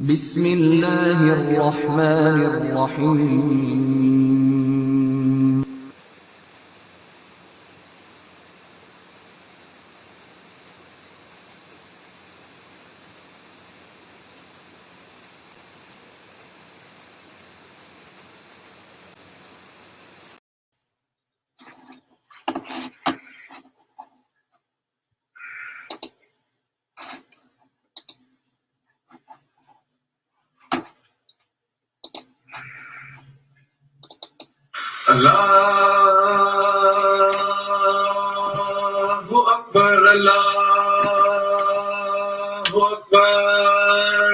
بسم الله الرحمن الرحيم Allahu Akbar, Allahu Akbar.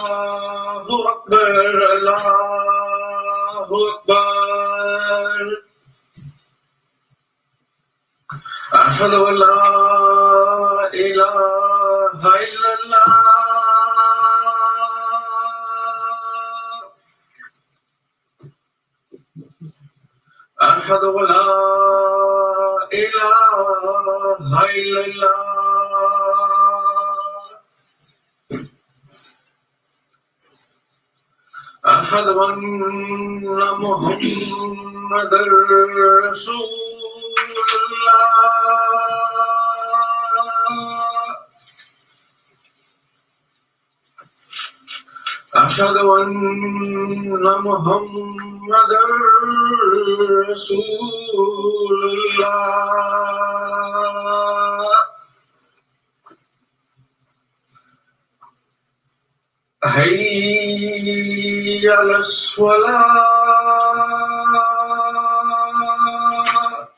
Allahu Akbar, Allahu Akbar. Ashhadu an la ilaha illallah. أشهد أن لا إله إلا الله أشهد أن محمدا رسول الله أشهد أن محمدا رسول الله حي على الصلاة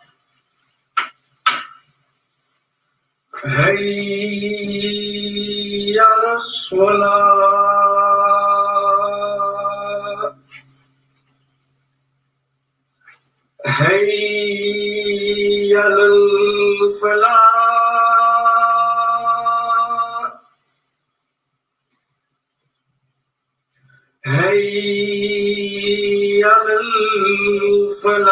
حي على الصلاة حي على الفلاح حي على الفلاح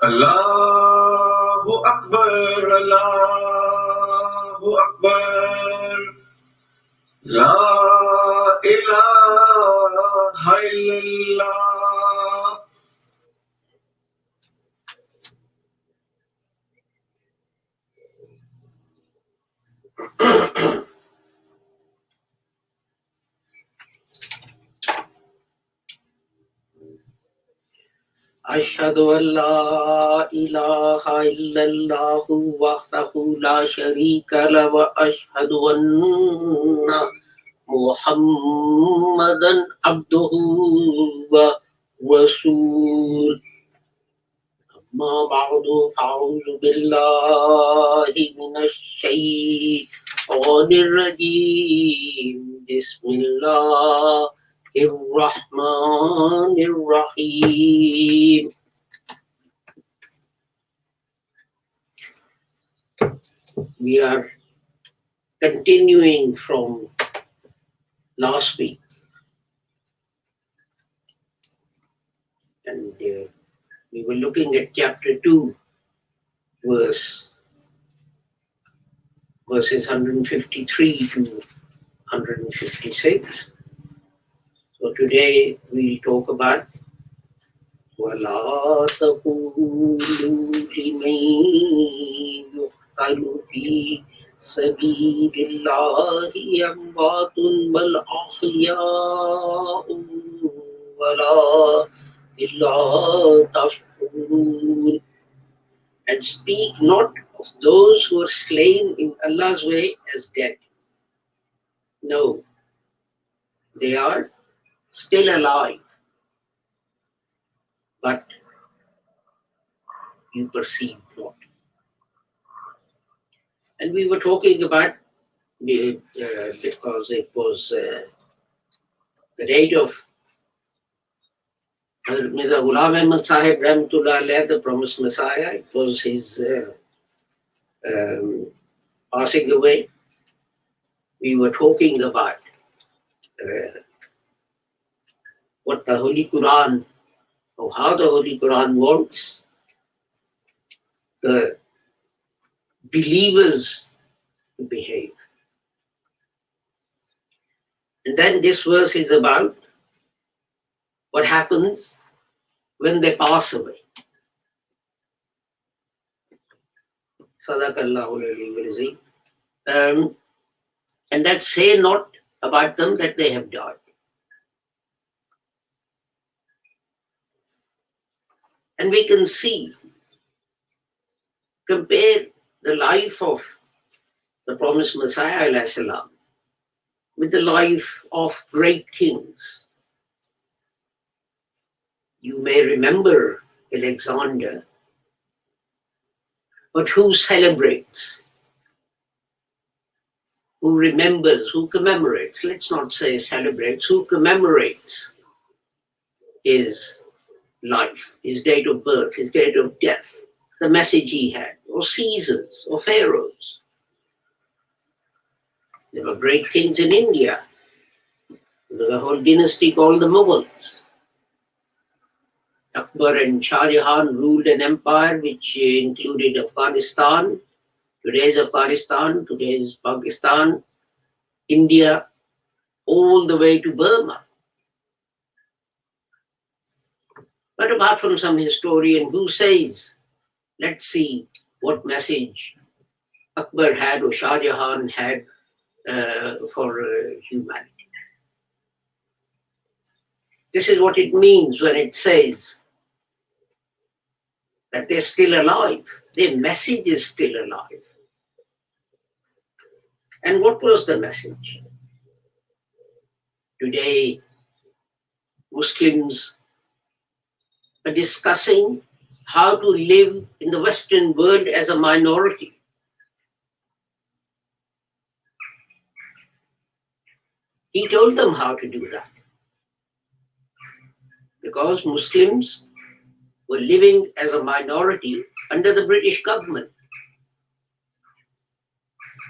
الله أكبر الله أكبر لا إله إلا الله أشهد أن لا إله إلا الله وحده لا شريك له وأشهد أن محمدا عبده ورسوله أما بعد أعوذ بالله من الشيطان الرجيم بسم الله الرحمن الرحيم We are continuing from last week and we were looking at chapter 2 verses 153 to 156. So today we'll talk about وَلَا تَقُولُوا لِمَن يُقْتَلُ فِي سَبِيلِ اللَّهِ أَمْوَاتٌ بَلْ أَحْيَاءٌ وَلَكِنْ لَا تَشْعُرُونَ. And speak not of those who are slain in Allah's way as dead. No, they are still alive, but you perceive not. And we were talking about because it was the date of Hazrat Mirza Ghulam Ahmad Sahib Rahmatullah Alayh, the promised Messiah. It was his passing away. We were talking about what the Holy Quran of how the Holy Quran wants the believers to behave. And then this verse is about what happens when they pass away. Sadaqallahu al-Azim. And that say not about them that they have died. And we can see, compare the life of the promised Messiah alayhi salam with the life of great kings. You may remember Alexander, but who celebrates? Who remembers? Who commemorates? Let's not say celebrates. Who commemorates his life, his date of birth, his date of death, the message he had, or Caesars, or pharaohs. There were great kings in India. There was a whole dynasty called the Mughals. Akbar and Shah Jahan ruled an empire which included Afghanistan, today's Afghanistan, today's Pakistan, India, all the way to Burma. But apart from some historian who says, let's see what message Akbar had or Shah Jahan had for humanity. This is what it means when it says that they're still alive. Their message is still alive. And what was the message? Today, Muslims are discussing how to live in the Western world as a minority. He told them how to do that. Because Muslims were living as a minority under the British government.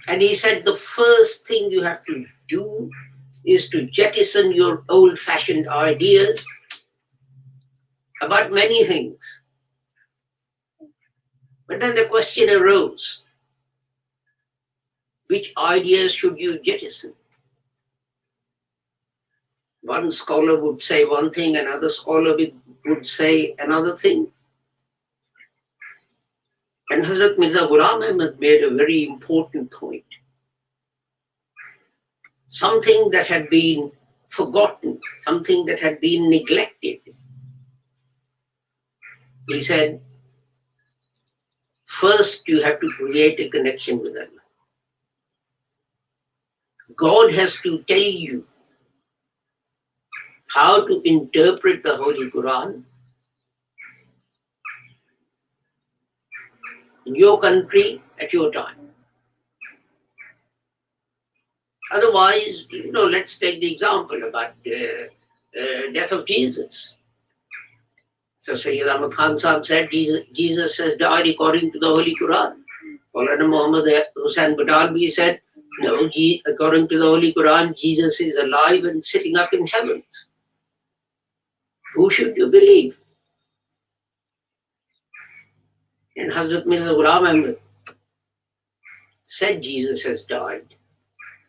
And he said the first thing you have to do is to jettison your old-fashioned ideas about many things. But then the question arose, which ideas should you jettison? One scholar would say one thing, another scholar would say another thing. And Hazrat Mirza Ghulam Ahmad made a very important point. Something that had been forgotten, something that had been neglected. He said, first you have to create a connection with Allah. God has to tell you how to interpret the Holy Quran in your country at your time. Otherwise, let's take the example about death of Jesus. So Sayyid Ahmad Khan Sahib said Jesus has died according to the Holy Quran. Maulana Muhammad Hussain Badalvi said, no, according to the Holy Quran, Jesus is alive and sitting up in heavens. Who should you believe? And Hazrat Mirza Ghulam Ahmad said Jesus has died.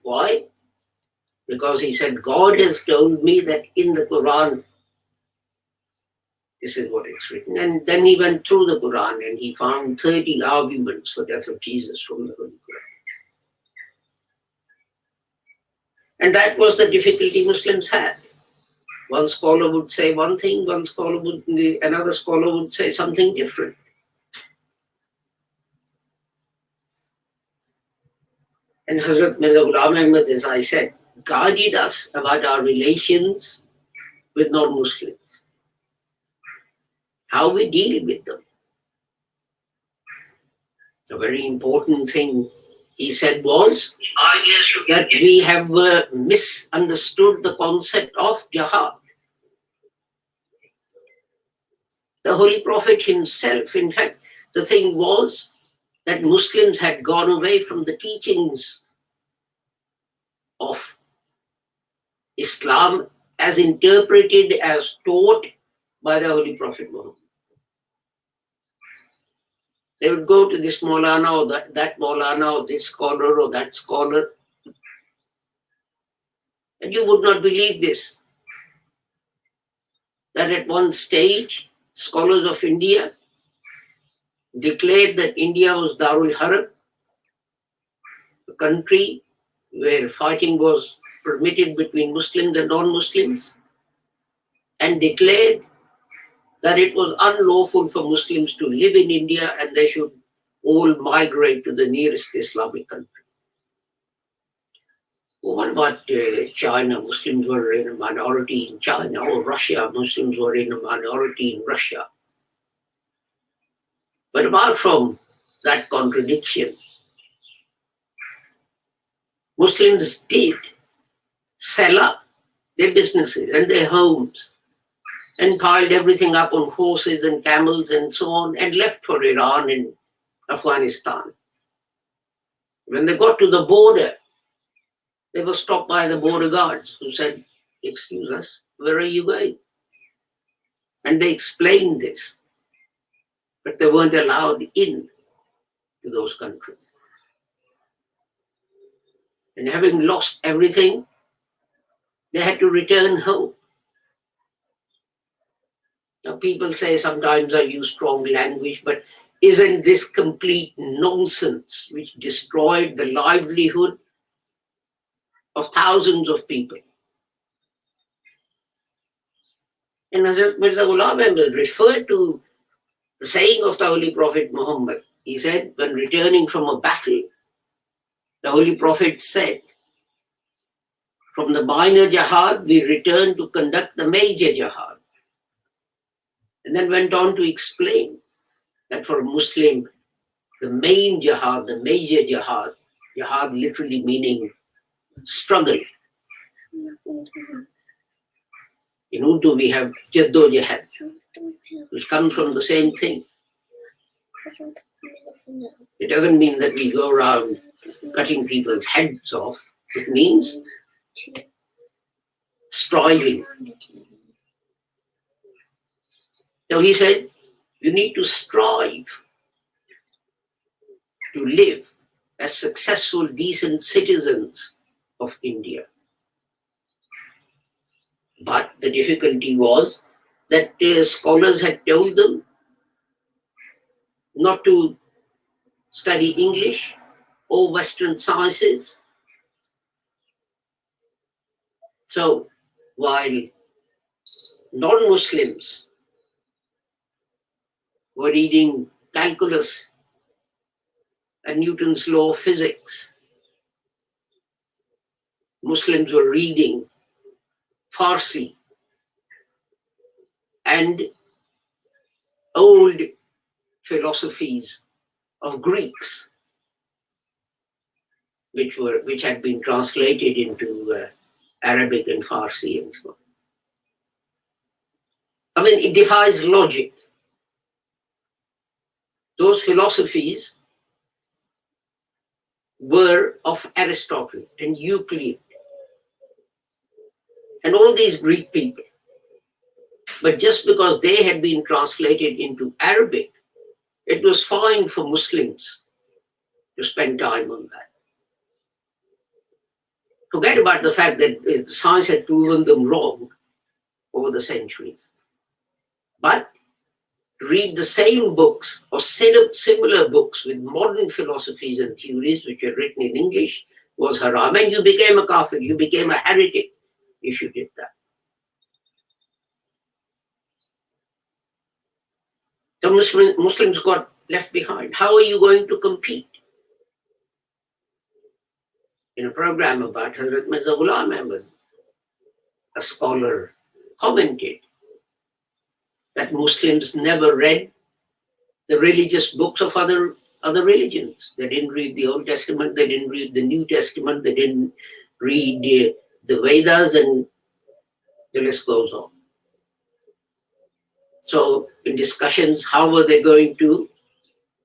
Why? Because he said, God has told me that in the Quran, this is what it's written. And then he went through the Quran and he found 30 arguments for death of Jesus from the Holy Quran. And that was the difficulty Muslims had. One scholar would say one thing, another scholar would say something different. And Hazrat Mirza Ghulam Ahmad, as I said, guided us about our relations with non-Muslims. How we deal with them. A very important thing he said was that we have misunderstood the concept of jihad. The Holy Prophet himself, in fact, the thing was that Muslims had gone away from the teachings of Islam as interpreted, as taught by the Holy Prophet Muhammad. They would go to this Maulana or that Maulana or this scholar or that scholar. And you would not believe this, that at one stage, scholars of India declared that India was Darul Harb, a country where fighting was permitted between Muslims and non-Muslims, and declared that it was unlawful for Muslims to live in India and they should all migrate to the nearest Islamic country. Well, what about China? Muslims were in a minority in China, or Russia, Muslims were in a minority in Russia. But apart from that contradiction, Muslims did sell up their businesses and their homes and piled everything up on horses and camels and so on and left for Iran and Afghanistan. When they got to the border, they were stopped by the border guards who said, "Excuse us, where are you going?" And they explained this, but they weren't allowed in to those countries. And having lost everything, they had to return home. Now, people say sometimes I use strong language, but isn't this complete nonsense which destroyed the livelihood of thousands of people? And Hazrat Mirza Ghulam referred to the saying of the Holy Prophet Muhammad. He said, when returning from a battle, the Holy Prophet said, from the minor jihad, we return to conduct the major jihad. And then went on to explain that for a Muslim, the main jihad, the major jihad, jihad literally meaning struggle. In Urdu, we have jaddo jihad, which comes from the same thing. It doesn't mean that we go around cutting people's heads off. It means striving. So he said, you need to strive to live as successful, decent citizens of India. But the difficulty was that scholars had told them not to study English or Western sciences. So while non-Muslims were reading calculus and Newton's law of physics, Muslims were reading Farsi and old philosophies of Greeks, which had been translated into Arabic and Farsi and so on. I mean, it defies logic. Those philosophies were of Aristotle and Euclid and all these Greek people. But just because they had been translated into Arabic, it was fine for Muslims to spend time on that. Forget about the fact that science had proven them wrong over the centuries. But read the same books or similar books with modern philosophies and theories which are written in English was haram, and you became a kafir, you became a heretic if you did that. So Muslims got left behind. How are you going to compete? In a program about Hazrat Mirza Ghulam Ahmad, a scholar commented that Muslims never read the religious books of other religions. They didn't read the Old Testament, they didn't read the New Testament, they didn't read the Vedas, and the list goes on. So in discussions, how were they going to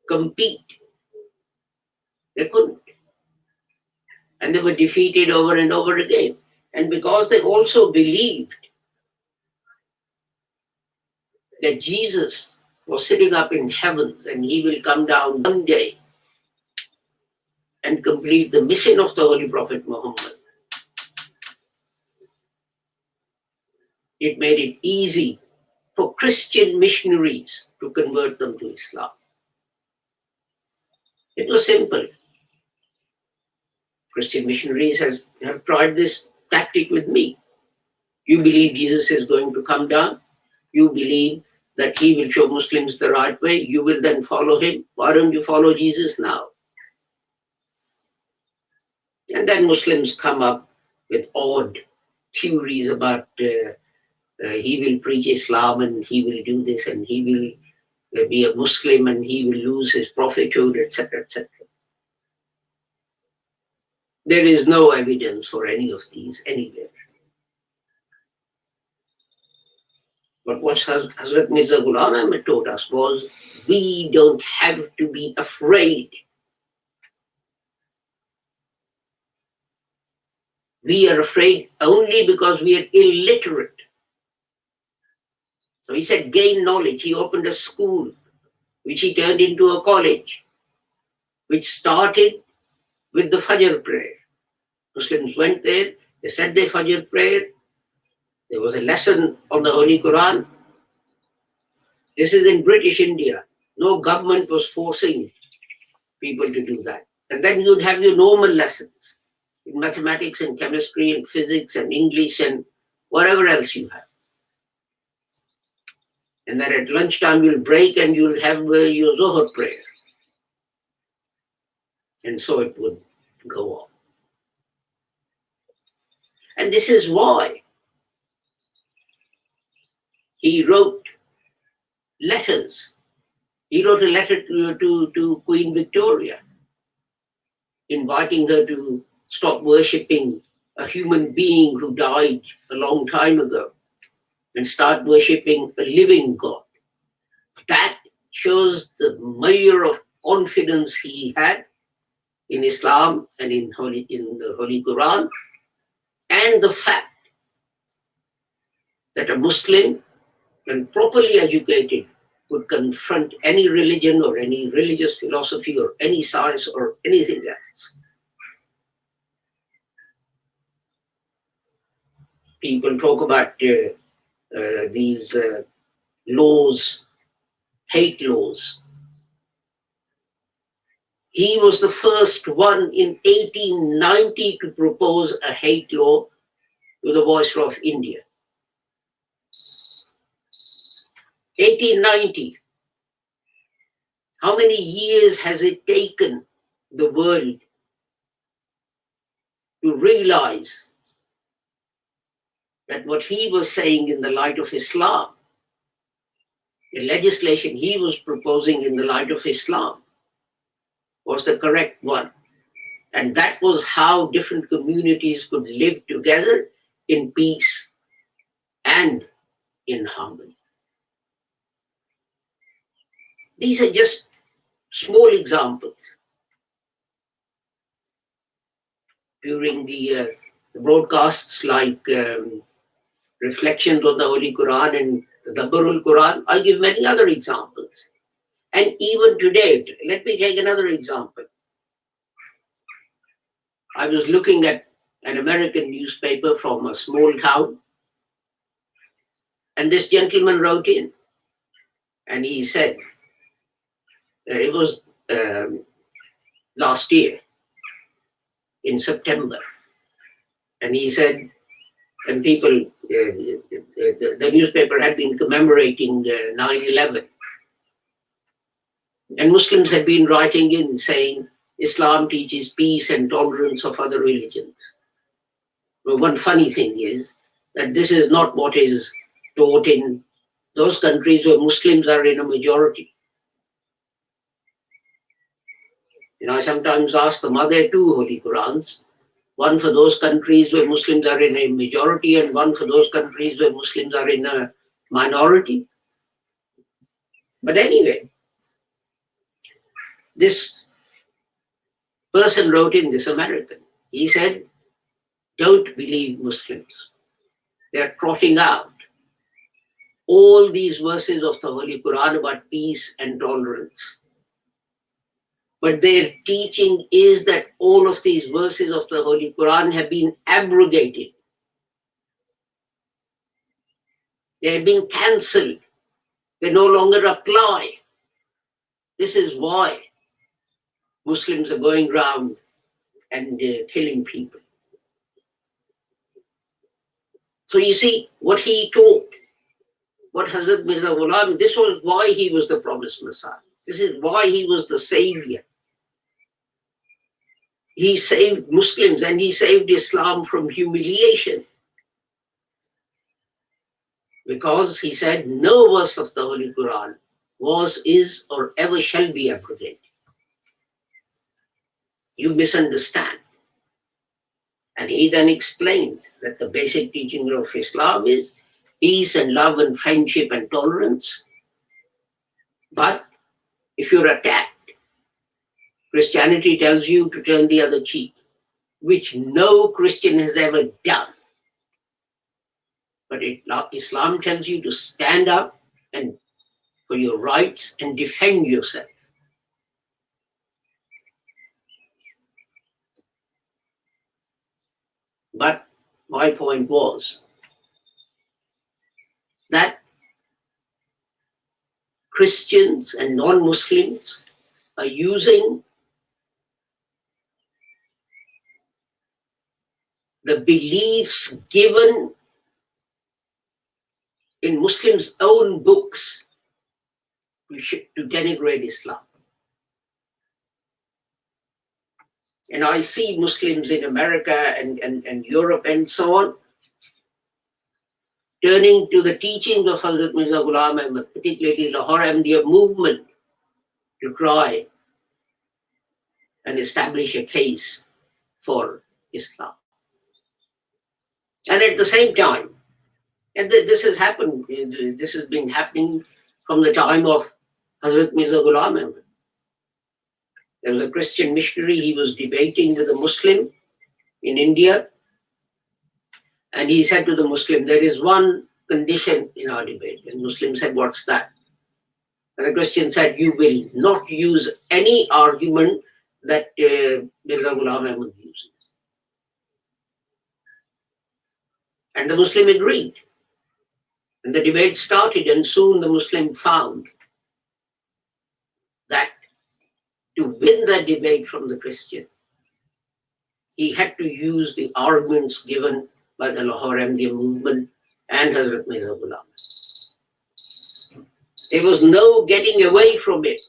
compete? They couldn't. And they were defeated over and over again. And because they also believed that Jesus was sitting up in heavens and he will come down one day and complete the mission of the Holy Prophet Muhammad. It made it easy for Christian missionaries to convert them to Islam. It was simple. Christian missionaries have tried this tactic with me. You believe Jesus is going to come down. You believe that he will show Muslims the right way. You will then follow him. Why don't you follow Jesus now? And then Muslims come up with odd theories about he will preach Islam and he will do this and he will be a Muslim and he will lose his prophethood, etc., etc. There is no evidence for any of these anywhere. But what Hazrat Mirza Ghulam Ahmad taught us was, we don't have to be afraid. We are afraid only because we are illiterate. So he said, gain knowledge. He opened a school, which he turned into a college, which started with the Fajr prayer. Muslims went there, they said their Fajr prayer. There was a lesson on the Holy Quran. This is in British India. No government was forcing people to do that. And then you'd have your normal lessons in mathematics and chemistry and physics and English and whatever else you have. And then at lunchtime you'll break and you'll have your Zohar prayer. And so it would go on. And this is why he wrote letters. He wrote a letter to Queen Victoria, inviting her to stop worshipping a human being who died a long time ago and start worshipping a living God. That shows the measure of confidence he had in Islam and in the Holy Quran, and the fact that a Muslim, when properly educated, could confront any religion or any religious philosophy or any science or anything else. People talk about these laws, hate laws. He was the first one in 1890 to propose a hate law to the Viceroy of India. 1890. How many years has it taken the world to realize that what he was saying in the light of Islam, the legislation he was proposing in the light of Islam, was the correct one? And that was how different communities could live together in peace and in harmony. These are just small examples. During the broadcasts like Reflections on the Holy Quran and the Dabbarul Quran, I'll give many other examples. And even today, let me take another example. I was looking at an American newspaper from a small town, and this gentleman wrote in, and he said, it was last year in September, and he said, and people, the newspaper had been commemorating 9/11, and Muslims had been writing in saying Islam teaches peace and tolerance of other religions. Well, one funny thing is that this is not what is taught in those countries where Muslims are in a majority. I sometimes ask them, are there two Holy Qurans? One for those countries where Muslims are in a majority and one for those countries where Muslims are in a minority? But anyway, this person wrote in, this American, he said, don't believe Muslims. They're trotting out all these verses of the Holy Quran about peace and tolerance. But their teaching is that all of these verses of the Holy Quran have been abrogated. They have been cancelled. They no longer apply. This is why Muslims are going around and killing people. So you see, what he taught, what Hazrat Mirza Ghulam, this was why he was the promised Messiah. This is why he was the savior. He saved Muslims and he saved Islam from humiliation. Because he said no verse of the Holy Quran was, is, or ever shall be abrogated. You misunderstand. And he then explained that the basic teaching of Islam is peace and love and friendship and tolerance. But if you're attacked, Christianity tells you to turn the other cheek, which no Christian has ever done. But Islam tells you to stand up and for your rights and defend yourself. But my point was that Christians and non-Muslims are using the beliefs given in Muslims' own books to denigrate Islam. And I see Muslims in America and Europe and so on turning to the teachings of Hazrat Mirza Ghulam Ahmad, particularly Lahore Ahmadiyya movement, to try and establish a case for Islam. And at the same time, and this has happened, this has been happening from the time of Hazrat Mirza Ghulam Ahmad. There was a Christian missionary, he was debating with a Muslim in India, and he said to the Muslim, there is one condition in our debate. And Muslim said, what's that? And the Christian said, you will not use any argument that Mirza Ghulam Ahmad uses. And the Muslim agreed. And the debate started, and soon the Muslim found that to win the debate from the Christian, he had to use the arguments given by the Lahore Ahmadiyya movement and Hazrat Mirza Ghulam. There was no getting away from it.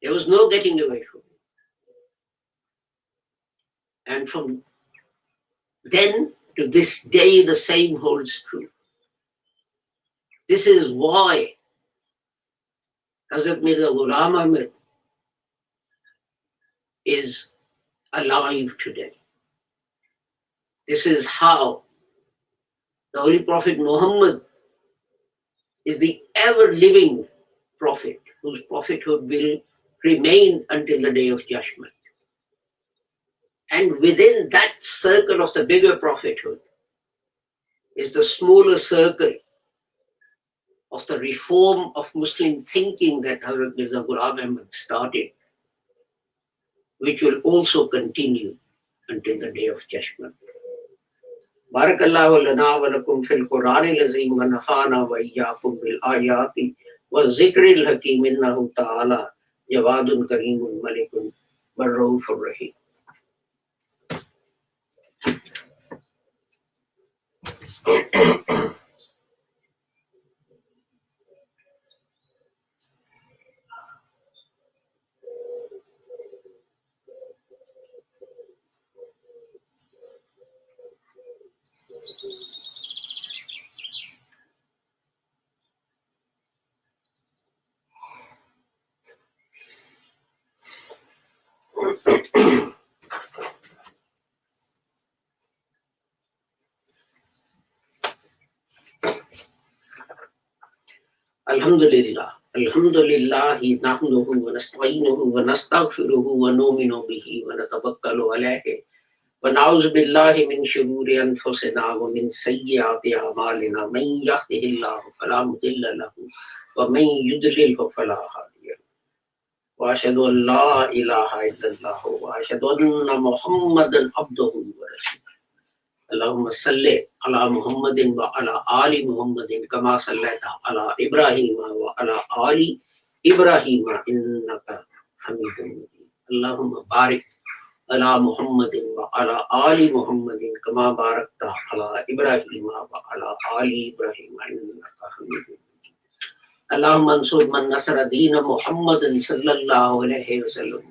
There was no getting away from it. And from then to this day, the same holds true. This is why Hazrat Mirza Ghulam Ahmad is alive today. This is how the Holy Prophet Muhammad is the ever-living prophet, whose prophethood will remain until the day of judgment. And within that circle of the bigger prophethood is the smaller circle of the reform of Muslim thinking that Hazrat Mirza Ghulam Ahmad started, which will also continue until the day of judgment. Barakallahu lana wa lakum fil Qur'anil azim wa nafa'ana wa iyyakum bil ayati wa zikril hakim innahu ta'ala jawadun kareemun malikun barraufur rahim. Alhamdulillah. Alhamdulillah nahmaduhu wa nasta'inuhu wa nastaghfiruhu wa nu'minu bihi wa natawakkalu alayhi ونعوذ بالله من شرور أنفسنا ومن سيئات أعمالنا من يهده الله فلا مضل له ومن يضلل فلا هادي له وأشهد أن لا إله إلا الله وأشهد أن محمدا عبده ورسوله اللهم صل على محمد وعلى آل محمد كما صليت على إبراهيم وعلى آل إبراهيم إنك حميد مجيد اللهم بارك على محمد وعلى آل محمد كما باركت على إبراهيم وعلى آل إبراهيم إنك حميد مجيد اللهم انصر من نصر دين محمد صلى الله عليه وسلم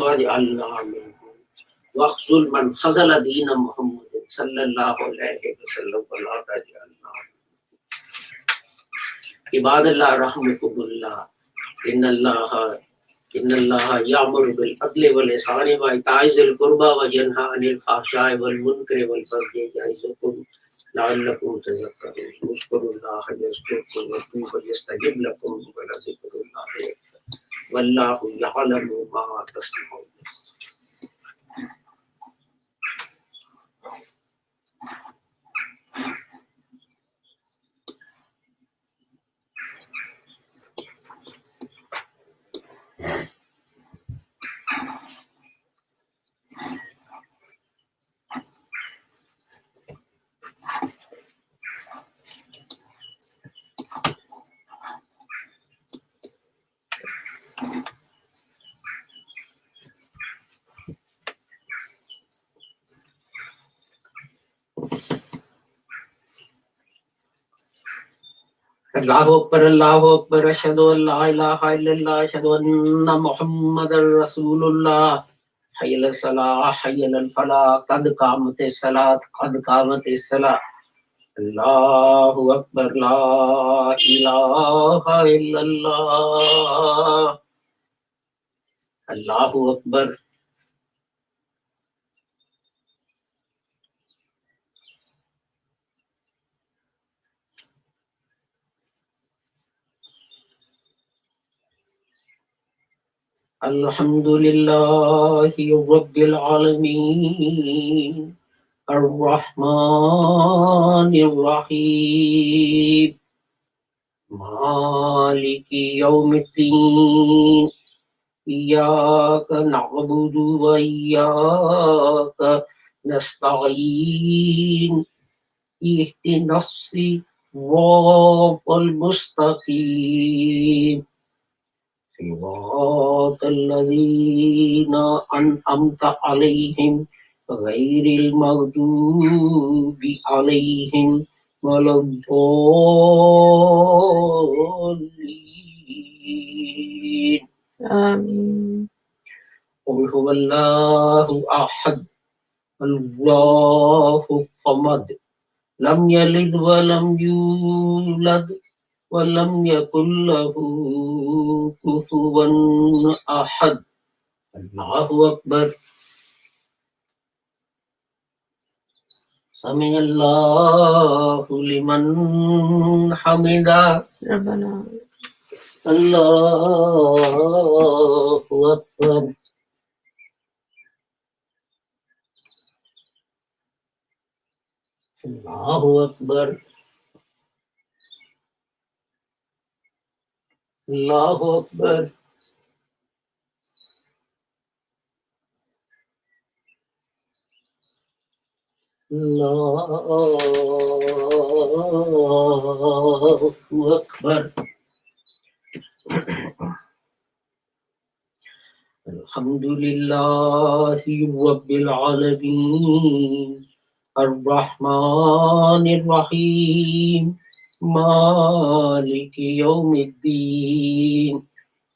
واجعلنا منهم واخذل من خذل دين محمد صلى الله عليه وسلم ولا تجعلنا عباد الله رحمكم الله إن الله يأمر بالعدل والإحسان وإيتاء ذي القربى وينهى عن الفحشاء والمنكر والبغي يعظكم لعلكم تذكرون اذكروا الله يذكركم وادعوه يستجب لكم ولذكر الله أكبر والله يعلم ما تصنعون. Allahu Akbar, Ashhadu an la ilaha illallah, Ashhadu anna Muhammadar Rasulullah. Hayya ala salah, hayya ala falah, qad qamatis salat, qad qamatis salah. Allahu Akbar, la ilaha illallah. Allahu Akbar. Alhamdulillahi Rabbil Alameen Ar-Rahmanir Rahim Maliki Yawmiddin Iyyaka na'budu wa iyyaka nasta'in ihdinas siratal mustaqim صراط الذين أنعمت عليهم غير المغضوب عليهم ولا الضالين آمين. قل هو الله أحد الله الصمد لم يلد ولم يولد ولم يكن له كفوا أحد. الله أكبر. سمع الله لمن حمده ربنا. الله أكبر. الله أكبر. الله أكبر. الله أكبر. الحمد لله رب العالمين الرحمن الرحيم مالك يوم الدين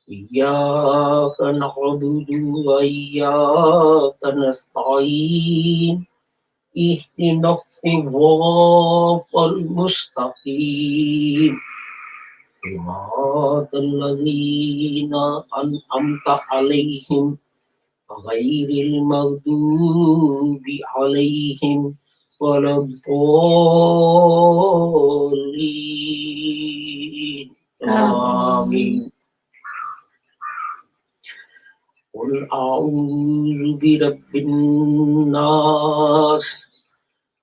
إياك نعبد وإياك نستعين اهدنا الصراط المستقيم صراط الذين أنعمت عليهم غير المغضوب عليهم ولا الضالين آمين. قل أعوذ برب الناس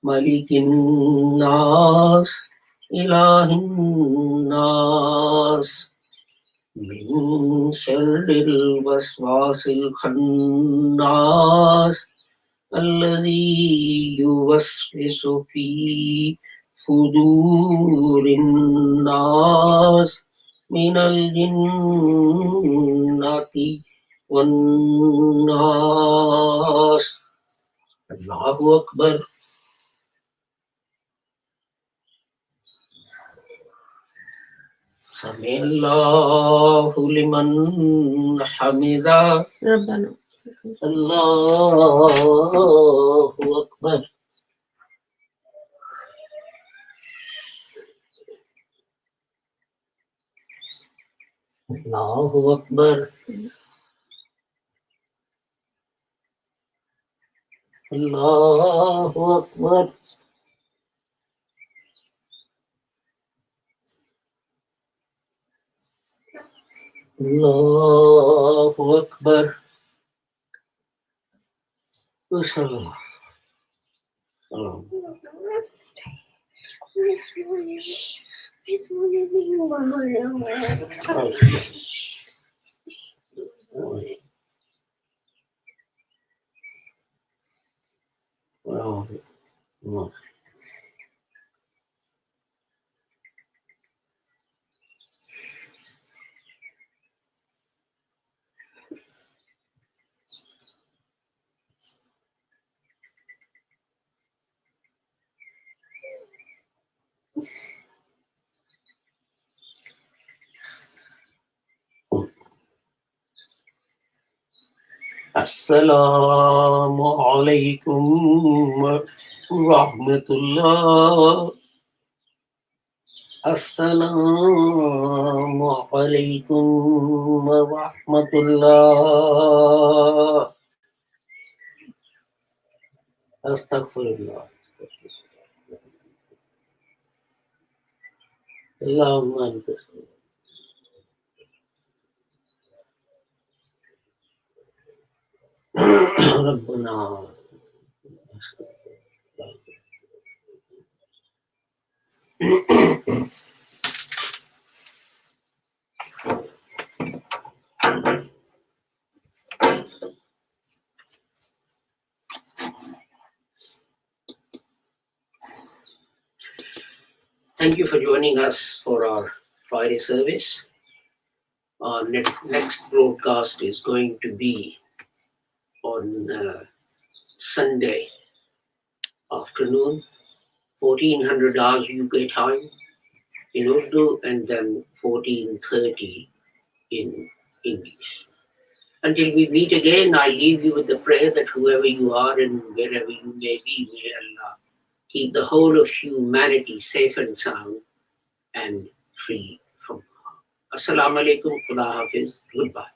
ملك الناس إله الناس من شر الوسواس الخناس الذي يوسوس في صدور الناس من الجنة والناس. الله أكبر. سمع الله لمن حمده ربنا الله أكبر. الله أكبر. الله أكبر. الله أكبر. الله. السلام عليكم ورحمة الله. السلام عليكم ورحمة الله. أستغفر الله. اللهم أنت ربنا. Thank you for joining us for our Friday service. Our next broadcast is going to be on Sunday afternoon, 1400 hours UK time in Urdu, and then 14:30 in English. Until we meet again, I leave you with the prayer that whoever you are and wherever you may be, may Allah keep the whole of humanity safe and sound and free from harm. Assalamu alaikum, Khuda Hafiz, goodbye.